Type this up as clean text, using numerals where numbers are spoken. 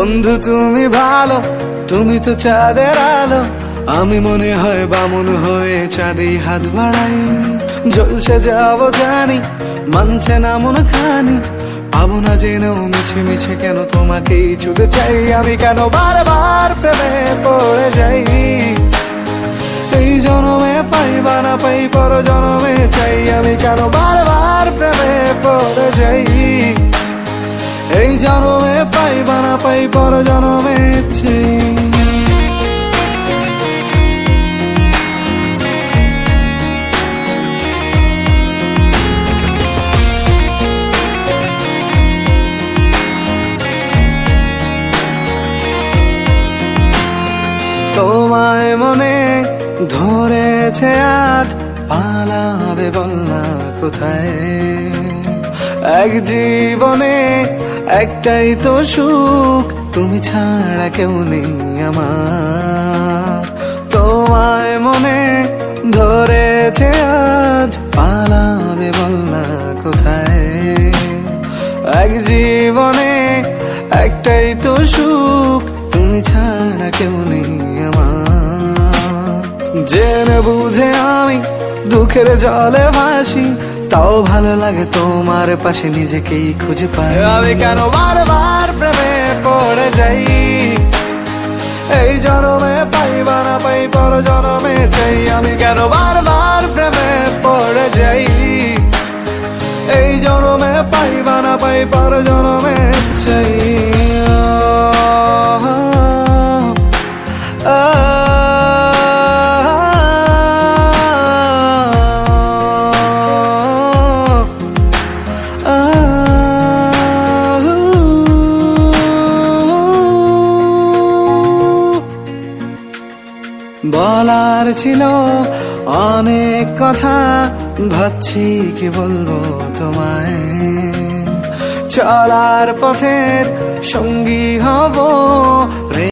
বন্ধু তুমি ভালো, তুমি তো চাঁদের আলো, আমি মনে হয় বামুন হয়ে চাঁদে হাত বাড়াই। জলসে যাবো জানি, মানছে না মন খানি, পাবো না জেনেও মিছে মিছে কেন তোমাকেই ছুতে চাই। আমি কেন বারবার প্রেমে পড়ে যাই, এই জনমে পাই বা না পাই পর জনমে চাই। আমি কেন বারবার প্রেমে পড়ে যাই, এই জনমে পাই বা না পাই পর জনমে চাই। তোমায় মনে ধরেছে আজ, পালাবে বলনা কোথায়? এক জীবনে একটাই তো সুখ, তুমি ছাড়া কেউ নেই আমার। তোমায় মনে ধরেছে আজ, পালাবে বলনা কোথায়? এক জীবনে একটাই তো সুখ, তুমি ছাড়া কেউ নেই আমার। জেনে বুঝে আমি দুঃখের জলে ভাসি, তাও ভালো লাগে তোমার পাশে নিজেকেই খুঁজে পাই। আমি কেন বারবার প্রেমে পড়ে যাই, এই জনমে পাই বা না পাই পর জনমে চাই। আমি কেন বারবার প্রেমে পড়ে যাই, এই জনমে পাই বা না পাই পর জনমে চাই। বলার ছিল অনেক কথা, ভাবছি কি বলবো তোমায়। চলার পথের সঙ্গী হব রে।